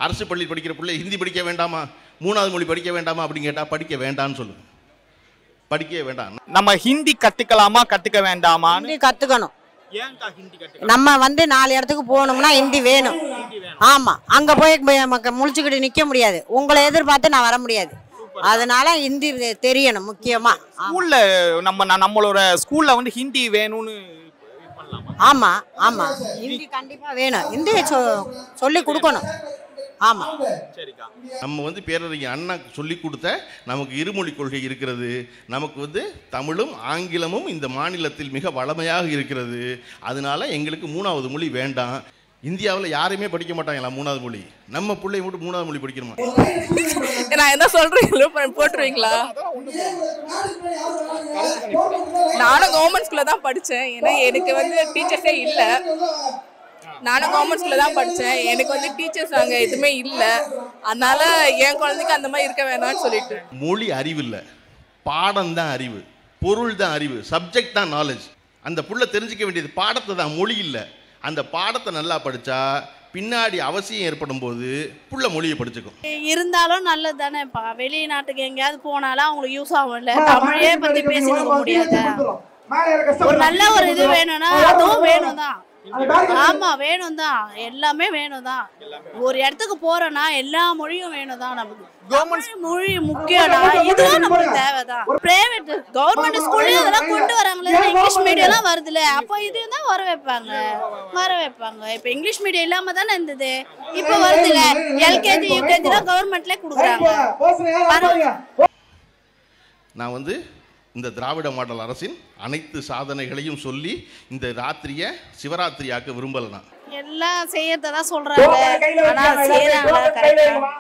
அரசு பள்ளி படிக்கிற பிள்ளை ஹிந்தி படிக்க வேண்டாமா, மூணாவது மொழி படிக்க வேண்டாமா அப்படின்னு கேட்டால் படிக்க வேண்டாம்னு சொல்லுங்க. படிக்கவே வேண்டாம். நம்ம ஹிந்தி கத்துக்கலாமா கத்துக்க வேண்டாமா? ஹிந்தி கத்துக்கணும். ஏன்டா ஹிந்தி கத்துக்கணும்? நம்ம வந்து 4 இடத்துக்கு போகணும்னா ஹிந்தி வேணும். ஆமா, அங்க போய் முழிச்சுக்கிட்டு நிக்க முடியாது. உங்களை எதிர்பார்த்து நான் வர முடியாது. அதனால ஹிந்தி தெரியணும் முக்கியமா. ஸ்கூல்ல நம்மளோட ஸ்கூல்ல வந்து ஹிந்தி வேணும்னு பண்ணலாமா? ஆமா ஆமா, ஹிந்தி கண்டிப்பா வேணும். ஹிந்தி சொல்லி கொடுக்கணும். ஆமா, சரிக்கா. நம்ம வந்து பேரறிஞர் அண்ணா சொல்லி கொடுத்த நமக்கு இருமொழி கொள்கை இருக்கிறது. நமக்கு வந்து தமிழும் ஆங்கிலமும் இந்த மாநிலத்தில் மிக வளமையாக இருக்கிறது. அதனால எங்களுக்கு மூணாவது மொழி வேண்டாம். இந்தியாவில் யாருமே படிக்க மாட்டாங்களா மூணாவது மொழி? நம்ம பிள்ளை மட்டும் மூணாவது மொழி படிக்கணுமா? நான் என்ன சொல்றீங்களோ போட்டுருவீங்களா? நானும் கவர்மெண்ட் ஸ்கூல்ல தான் படித்தேன். ஏன்னா எனக்கு வந்து டீச்சர்ஸே இல்லை. நானும் கவர்மெண்ட் ஸ்கூல்ல தான் படித்தேன். எனக்கு வந்து டீச்சர்ஸ் அங்கே எதுவுமே இல்லை. அதனால என் குழந்தைக்கு அந்த மாதிரி இருக்க வேணாம்னு சொல்லிட்டு. மொழி அறிவு இல்லை, பாடம் தான் அறிவு, பொருள் தான் அறிவு, சப்ஜெக்ட் தான் நாலேஜ். அந்த புள்ள தெரிஞ்சிக்க வேண்டியது பாடத்தை தான், மொழி இல்லை. அந்த பாடத்தை நல்லா படித்தா பின்னாடி அவசியம் ஏற்படும் போது புள்ள மொழியை படிச்சுக்கும். இருந்தாலும் நல்லது தானேப்பா. வெளிநாட்டுக்கு எங்கேயாவது போனாலும் அவங்களுக்கு யூஸ் ஆகும்ல. தமிழையே பற்றி பேசிக்க முடியாது. ஒரு நல்ல ஒரு இது வேணும்னா அதுவும் வேணும் தான். ஆமா, வேணும் தான். எல்லாமே வேணும் தான். ஒரு இடத்துக்கு போறோம்னா எல்லா மொழியும் வேணும் தான். நமக்கு கவர்மெண்ட் மொழி முக்கியம்னா இதுவும் நமக்கு தேவைதான். பிரைவேட் கவர்மெண்ட் ஸ்கூல்லயும் இதெல்லாம் கொண்டு வராங்களே, இங்கிலீஷ் மீடியம்லாம் வருதுல்ல, அப்போ இதையும் தான் வர வைப்பாங்க. இப்போ இங்கிலீஷ் மீடியம் இல்லாம தானே இருந்தது, இப்போ வருதுல்ல. எல்கேஜி யூகேஜிலாம் கவர்மெண்ட்லேயே கொடுக்குறாங்க. நான் வந்து இந்த திராவிட மாடல் அரசின் அனைத்து சாதனைகளையும் சொல்லி இந்த ராத்திரியை சிவராத்திரியாக்க விரும்பலை. நான் எல்லாம் செய்யறதான் சொல்றாங்க. ஆனா செய்யறாங்களா கரெக்டா?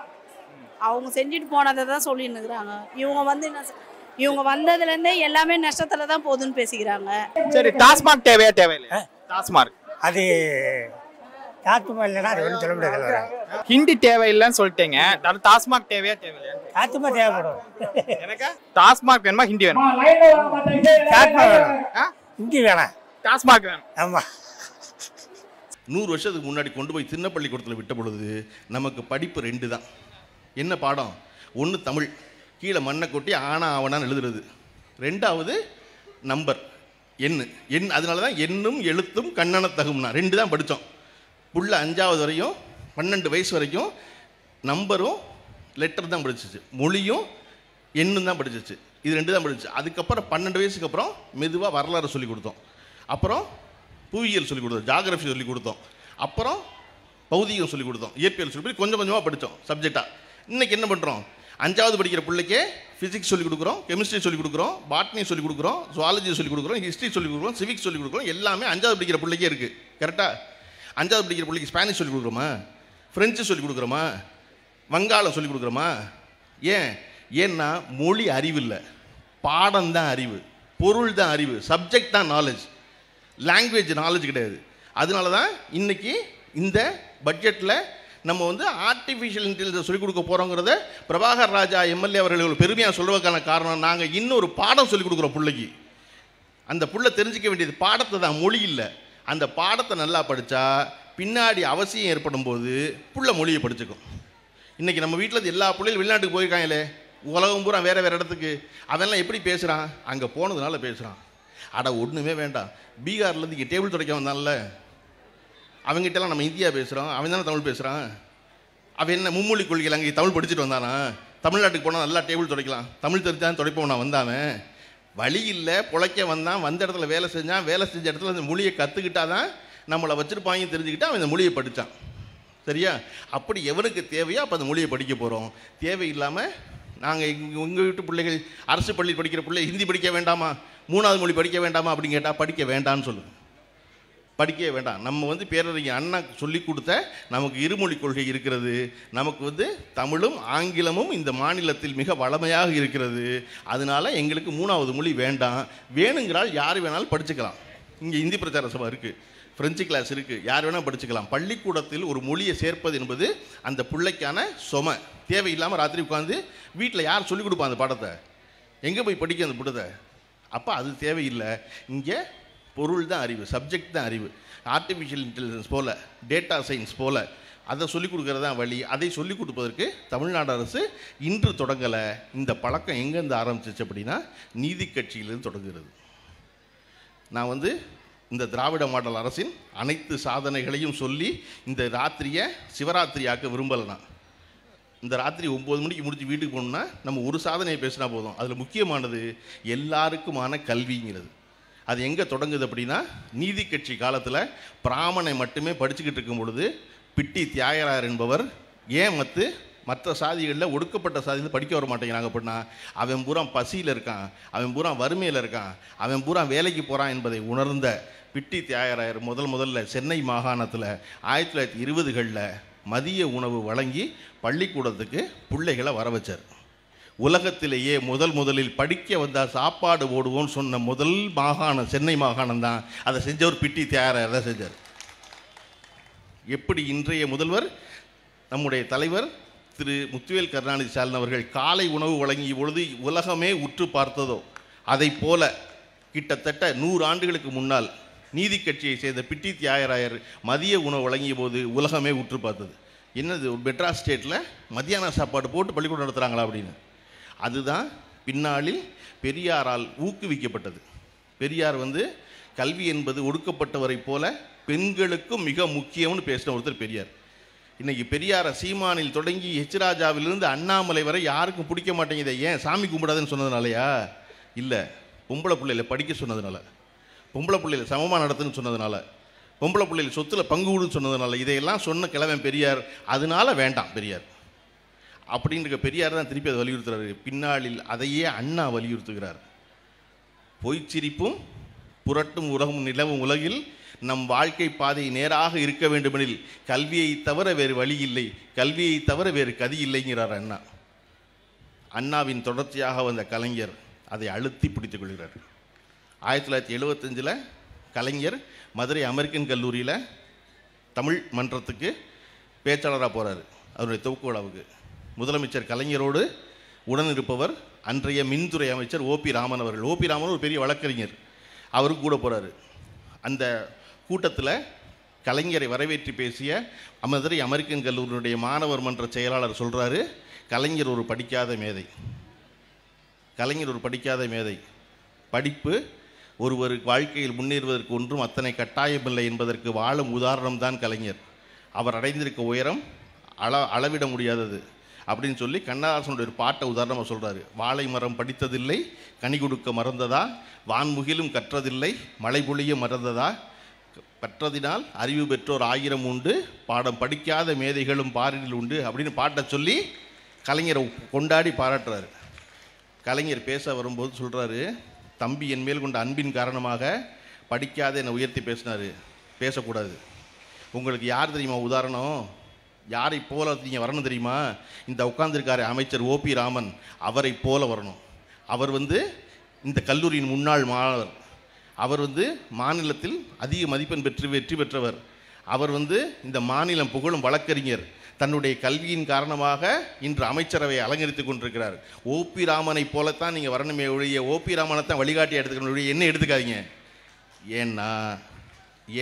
அவங்க செஞ்சுட்டு போனதை தான் சொல்லின்னு இருக்கிறாங்க. இவங்க வந்ததுல இருந்தே எல்லாமே நஷ்டத்துல தான் போகுதுன்னு பேசிக்கிறாங்க. சரி, டாஸ்மாக் தேவையா தேவையில்லை? டாஸ்மாக் அது சொல்ல முடியாது. ஹிந்தி தேவையில்லைன்னு சொல்லிட்டீங்க. டாஸ்மாக் தேவையா தேவையில்லையா? டாஸ்மாக் தேவைப்படும். எனக்கு டாஸ்மாக் வேணுமா ஹிந்தி வேணுமா? ஹிந்தி வேணாம், டாஸ்மாக் வேணும். ஆமா. 100 வருஷத்துக்கு முன்னாடி கொண்டு போய் சின்ன பள்ளிக்கூடத்தில் விட்ட பொழுது நமக்கு படிப்பு 2 தான். என்ன பாடம்? ஒன்று தமிழ், கீழே மண்ணை கொட்டி ஆனா ஆவனான்னு எழுதுறது. 2வது நம்பர், எண். அதனால தான் எண்ணும் எழுத்தும் கண்ணனத்தகும்னா 2 தான் படித்தோம். புள்ள 5வது வரையும் 12 வயசு வரைக்கும் நம்பரும் லெட்டர் தான் படிச்சிச்சு, மொழியும் எண்ணும் தான் படிச்சிச்சு. இது 2 தான் படிச்சு. அதுக்கப்புறம் 12 வயசுக்கு அப்புறம் மெதுவாக வரலாறு சொல்லிக் கொடுத்தோம். அப்புறம் புவியியல் சொல்லிக் கொடுத்தோம், ஜாகிரஃபி சொல்லிக் கொடுத்தோம். அப்புறம் பௌதிகம் சொல்லிக் கொடுத்தோம், இயற்பியல் சொல்லி கொஞ்சம் கொஞ்சமாக படித்தோம் சப்ஜெக்டாக. இன்றைக்கி என்ன பண்ணுறோம்? 5வது படிக்கிற பிள்ளைக்கே ஃபிசிக்ஸ் சொல்லிக் கொடுக்குறோம், கெமிஸ்ட்ரி சொல்லிக் கொடுக்குறோம், பாட்னி சொல்லிக் கொடுக்குறோம், ஜுவாலஜி சொல்லிக் கொடுக்குறோம், ஹிஸ்ட்ரி சொல்லிக் கொடுக்குறோம், சிவிக்ஸ் சொல்லிக் கொடுக்குறோம். எல்லாமே 5வது படிக்கிற பிள்ளைக்கே இருக்குது. கரெக்டாக? 5வது படிக்கிற பிள்ளைக்கு ஸ்பானிஷ் சொல்லிக் கொடுக்குறோமா, ஃப்ரெஞ்சு சொல்லிக் கொடுக்குறோமா, வங்காளம் சொல்லிக் கொடுக்குறோமா? ஏன்னா மொழி அறிவு இல்லை, பாடம் தான் அறிவு, பொருள் தான் அறிவு, சப்ஜெக்ட் தான் நாலேஜ், லாங்குவேஜ் நாலேஜ் கிடையாது. அதனால தான் இன்றைக்கி இந்த பட்ஜெட்டில் நம்ம வந்து ஆர்டிஃபிஷியல் இன்டெலிஜென்ஸ் சொல்லிக் கொடுக்க போகிறோங்கிறத பிரபாகர் ராஜா எம்எல்ஏ அவர்கள் பெருமையாக சொல்வதற்கான காரணம், நாங்கள் இன்னொரு பாடம் சொல்லிக் கொடுக்குறோம் பிள்ளைக்கு. அந்த புள்ள தெரிஞ்சிக்க வேண்டியது பாடத்தை தான், மொழி இல்லை. அந்த பாடத்தை நல்லா படித்தா பின்னாடி அவசியம் ஏற்படும் போது புள்ள மொழியை படிச்சுக்கும். இன்றைக்கி நம்ம வீட்டில் எல்லா பிள்ளைகளும் வெளிநாட்டுக்கு போயிருக்காங்களே, உலகம் பூரா வேறு இடத்துக்கு. அதெல்லாம் எப்படி பேசுகிறான்? அங்கே போனதுனால பேசுகிறான். அட ஒன்றுமே வேண்டாம். பீகார்லேருந்து இங்கே டேபிள் துடைக்க வந்தான்ல, அவங்ககிட்டலாம் நம்ம இந்தியா பேசுகிறோம், அவன் தானே தமிழ் பேசுகிறான். அவன் என்ன மும்மொழி கொள்கையில் அங்கே தமிழ் படிச்சுட்டு வந்தானா? தமிழ்நாட்டுக்கு போனால் நல்லா டேபிள் துடைக்கலாம், தமிழ் தெரிஞ்சான் துடைப்போம். நான் வந்தாவன் வழி இல்லை, பிழைக்க வந்தான், வந்த இடத்துல வேலை செஞ்சான், வேலை செஞ்ச இடத்துல அந்த மொழியை கற்றுக்கிட்டா தான் நம்மளை வச்சுருப்பாங்க தெரிஞ்சுக்கிட்டு அவன் இந்த மொழியை படித்தான். சரியா? அப்படி எவனுக்கு தேவையோ அப்போ அந்த மொழியை படிக்க போகிறோம். தேவையில்லாமல் நாங்கள் உங்கள் வீட்டு பிள்ளைகள் அரசு பள்ளி படிக்கிற பிள்ளை ஹிந்தி படிக்க வேண்டாமா, மூணாவது மொழி படிக்க வேண்டாமா அப்படின்னு கேட்டால் படிக்க வேண்டான்னு சொல்லுங்க. படிக்கவே வேண்டாம். நம்ம வந்து பேரறிஞர் அண்ணா சொல்லி கொடுத்த நமக்கு இருமொழி கொள்கை இருக்கிறது. நமக்கு வந்து தமிழும் ஆங்கிலமும் இந்த மாநிலத்தில் மிக வளமையாக இருக்கிறது. அதனால எங்களுக்கு மூணாவது மொழி வேண்டாம். வேணுங்கிறால் யார் வேணாலும் படிச்சுக்கலாம். இங்கே இந்தி பிரச்சார சபை இருக்குது, ஃப்ரெஞ்சு கிளாஸ் இருக்குது, யார் வேணால் படிச்சுக்கலாம். பள்ளிக்கூடத்தில் ஒரு மொழியை சேர்ப்பது என்பது அந்த பிள்ளைக்கான சுமை. தேவையில்லாமல் ராத்திரி உட்காந்து வீட்டில் யார் சொல்லிக் கொடுப்பா அந்த பாடத்தை? எங்கே போய் படிக்க அந்த புட்டத்தை? அப்போ அது தேவையில்லை. இங்கே பொருள் தான் அறிவு, சப்ஜெக்ட் தான் அறிவு. ஆர்டிஃபிஷியல் இன்டெலிஜென்ஸ் போல், டேட்டா சயின்ஸ் போல் அதை சொல்லிக் கொடுக்கறது தான் வழி. அதை சொல்லிக் கொடுப்பதற்கு தமிழ்நாடு அரசு இன்று தொடங்கலை. இந்த பழக்கம் எங்கேருந்து ஆரம்பிச்சிச்சு அப்படின்னா நீதி கட்சியிலிருந்து தொடங்குகிறது. நான் இந்த திராவிட மாடல் அரசின் அனைத்து சாதனைகளையும் சொல்லி இந்த ராத்திரியை சிவராத்திரியாக்க விரும்பலை. நான் இந்த ராத்திரி 9 மணிக்கு முடிச்சு வீட்டுக்கு போகணுன்னா நம்ம ஒரு சாதனையை பேசினா போதும். அதில் முக்கியமானது எல்லாருக்குமான கல்விங்கிறது. அது எங்கே தொடங்குது அப்படின்னா நீதி கட்சி காலத்தில் பிராமணை மட்டுமே படிச்சுக்கிட்டு இருக்கும் பொழுது பிட்டி தியாகராயர் என்பவர் ஏன் மற்ற சாதிகளில் ஒடுக்கப்பட்ட சாதியில் படிக்க வர மாட்டேங்கிறாங்க அப்படின்னா அவன் பூரா பசியில் இருக்கான், அவன் பூரா வறுமையில் இருக்கான், அவன் பூரா வேலைக்கு போகிறான் என்பதை உணர்ந்த பிட்டி தியாகராயர் முதல்ல சென்னை மாகாணத்தில் 1920களில் மதிய உணவு வழங்கி பள்ளிக்கூடத்துக்கு பிள்ளைகளை வர வச்சார். உலகத்திலேயே முதலில் படிக்க வந்தால் சாப்பாடு போடுவோன்னு சொன்ன முதல் மாகாணம் சென்னை மாகாணம் தான். அதை செஞ்சவர் பிட்டி தியாகராயர் தான் செஞ்சார். எப்படி இன்றைய முதல்வர் நம்முடைய தலைவர் திரு முத்துவேல் கருணாநிதி ஸ்டாலின் அவர்கள் காலை உணவு வழங்கிய பொழுது உலகமே உற்று பார்த்ததோ அதை போல கிட்டத்தட்ட 100 ஆண்டுகளுக்கு முன்னால் நீதி கட்சியை சேர்ந்த பிட்டி தியாகராயர் மதிய உணவு வழங்கிய போது உலகமே உற்று பார்த்தது. என்னது மெட்ராஸ் ஸ்டேட்டில் மத்தியான சாப்பாடு போட்டு பள்ளிக்கூடம் நடத்துகிறாங்களா அப்படின்னு. அதுதான் பின்னாளில் பெரியாரால் ஊக்குவிக்கப்பட்டது. பெரியார் கல்வி என்பது ஒடுக்கப்பட்டவரை போல பெண்களுக்கும் மிக முக்கியம்னு பேசின ஒருத்தர் பெரியார். இன்றைக்கி பெரியாரை சீமானில் தொடங்கி ராஜாவிலிருந்து அண்ணாமலை வரை யாருக்கும் பிடிக்க மாட்டேங்குது. ஏன்? சாமி கும்பிடாதுன்னு சொன்னதுனாலயா? இல்லை, பொம்பளை பிள்ளைகளை படிக்க சொன்னதுனால, பொம்பளை பிள்ளைகளை சமமாக நடத்துன்னு சொன்னதுனால, பொம்பளை பிள்ளைகள் சொத்தில் பங்கு விடுன்னு சொன்னதுனால, இதையெல்லாம் சொன்ன கிழவன் பெரியார். அதனால வேண்டாம் பெரியார் அப்படின்ற பெரியார் தான் திருப்பி அதை வலியுறுத்துறாரு. பின்னாளில் அதையே அண்ணா வலியுறுத்துகிறார். பொய்ச்சிரிப்பும் புரட்டும் உலகம் நிலவும் உலகில் நம் வாழ்க்கை பாதை நேராக இருக்க வேண்டுமெனில் கல்வியை தவிர வேறு வழி இல்லை, கல்வியை தவிர வேறு கதி இல்லைங்கிறார் அண்ணா. அண்ணாவின் தொடர்ச்சியாக வந்த கலைஞர் அதை அழுத்தி பிடித்துக் கொள்கிறார். 1975 கலைஞர் மதுரை அமெரிக்கன் கல்லூரியில் தமிழ் மன்றத்துக்கு பேச்சாளராக போகிறார். அவருடைய துவக்க விழாவுக்கு முதலமைச்சர் கலைஞரோடு உடனிருப்பவர் அன்றைய மின்துறை அமைச்சர் ஓபி ராமன் அவர்கள். ஓபி ராமன் ஒரு பெரிய வழக்கறிஞர், அவருக்கு கூட போகிறாரு. அந்த கூட்டத்தில் கலைஞரை வரவேற்றி பேசிய மதுரை அமெரிக்கன் கல்லூரியினுடைய மாணவர் மன்ற செயலாளர் சொல்கிறாரு, கலைஞர் ஒரு படிக்காத மேதை, கலைஞர் ஒரு படிக்காத மேதை. படிப்பு ஒருவர் வாழ்க்கையில் முன்னேறுவதற்கு ஒன்றும் அத்தனை கட்டாயமில்லை என்பதற்கு வாழும் உதாரணம்தான் கலைஞர். அவர் அடைந்திருக்க உயரம் அளவிட முடியாதது அப்படின்னு சொல்லி கண்ணதாசனுடைய ஒரு பாட்டை உதாரணமாக சொல்கிறாரு. வாழை மரம் படித்ததில்லை, கனி கொடுக்க மறந்ததா, வான்முகிலும் கற்றதில்லை, மழை பொழிய மறந்ததா, கற்றதினால் அறிவு பெற்றோர் 1000 உண்டு, பாடம் படிக்காத மேதைகளும் பாரினில் உண்டு அப்படின்னு பாட்டை சொல்லி கலைஞரை கொண்டாடி பாராட்டுறாரு. கலைஞர் பேச வரும்போது சொல்கிறாரு, தம்பி என் மேல் கொண்ட அன்பின் காரணமாக படிக்காத என்னை உயர்த்தி பேசினார், பேசக்கூடாது. உங்களுக்கு யார் தெரியுமா உதாரணம்? யாரை போல நீங்கள் வரணும் தெரியுமா? இந்த உட்கார்ந்துருக்காரு அமைச்சர் ஓபி ராமன், அவரை போல வரணும். அவர் இந்த கல்லூரியின் முன்னாள் மாணவர், அவர் மாநிலத்தில் அதிக மதிப்பெண் பெற்று வெற்றி பெற்றவர், அவர் இந்த மாநிலம் புகழும் வழக்கறிஞர், தன்னுடைய கல்வியின் காரணமாக இன்று அமைச்சரவை அலங்கரித்துக் கொண்டிருக்கிறார். ஓபி ராமனை போலத்தான் நீங்கள் வரணுமே ஒழிய ஓபி ராமனை தான் வழிகாட்டி எடுத்துக்கணும் ஒழிய என்ன எடுத்துக்காதீங்க.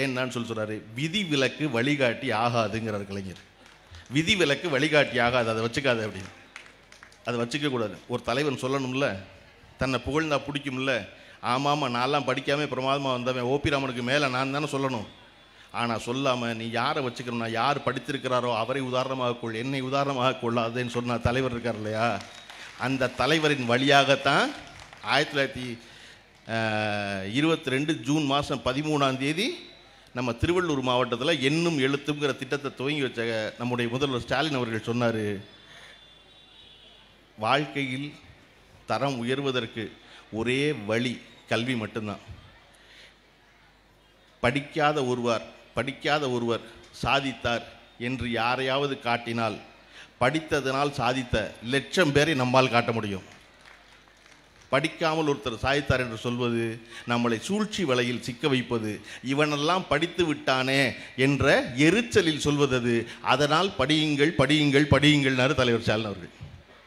ஏன்னான்னு சொல்கிறாரு, விதி விலக்கு வழிகாட்டி ஆகாதுங்கிறார் கலைஞர். விதி விலக்கு வழிகாட்டி ஆகாது, அதை வச்சுக்காது அப்படின்னு. அதை வச்சுக்கக்கூடாது. ஒரு தலைவன் சொல்லணும்ல, தன்னை புகழ்ந்தா பிடிக்கும்ல, ஆமாம் நான்லாம் படிக்காமல் பிரமாதமாக வந்தவன் ஓபி ராமனுக்கு மேலே நான் தானே சொல்லணும். ஆனால் சொல்லாமல் நீ யாரை வச்சுக்கணும்னா யார் படித்திருக்கிறாரோ அவரை உதாரணமாக கொள், என்னை உதாரணமாக கொள்ளாதுன்னு சொன்ன தலைவர் இருக்கார் இல்லையா, அந்த தலைவரின் வழியாகத்தான் 1922 ஜூன் மாதம் 13ஆம் தேதி நம்ம திருவள்ளூர் மாவட்டத்தில் எண்ணும் எழுத்துங்கிற திட்டத்தை துவங்கி வச்ச நம்முடைய முதல்வர் ஸ்டாலின் அவர்கள் சொன்னார், வாழ்க்கையில் தரம் உயர்வதற்கு ஒரே வழி கல்வி மட்டும்தான். படிக்காத ஒருவர் சாதித்தார் என்று யாரையாவது காட்டினால் படித்ததனால் சாதித்த 1,00,000 பேரை நம்மால் காட்ட முடியும். படிக்காமல் ஒருத்தர் சாதித்தார் என்று சொல்வது நம்மளை சூழ்ச்சி வலையில் சிக்க வைப்பது. இவனெல்லாம் படித்து விட்டானே என்ற எரிச்சலில் சொல்வதது. அதனால் படியுங்கள் படியுங்கள் படியுங்கள்னாரு தலைவர் ஸ்டாலின் அவர்கள்.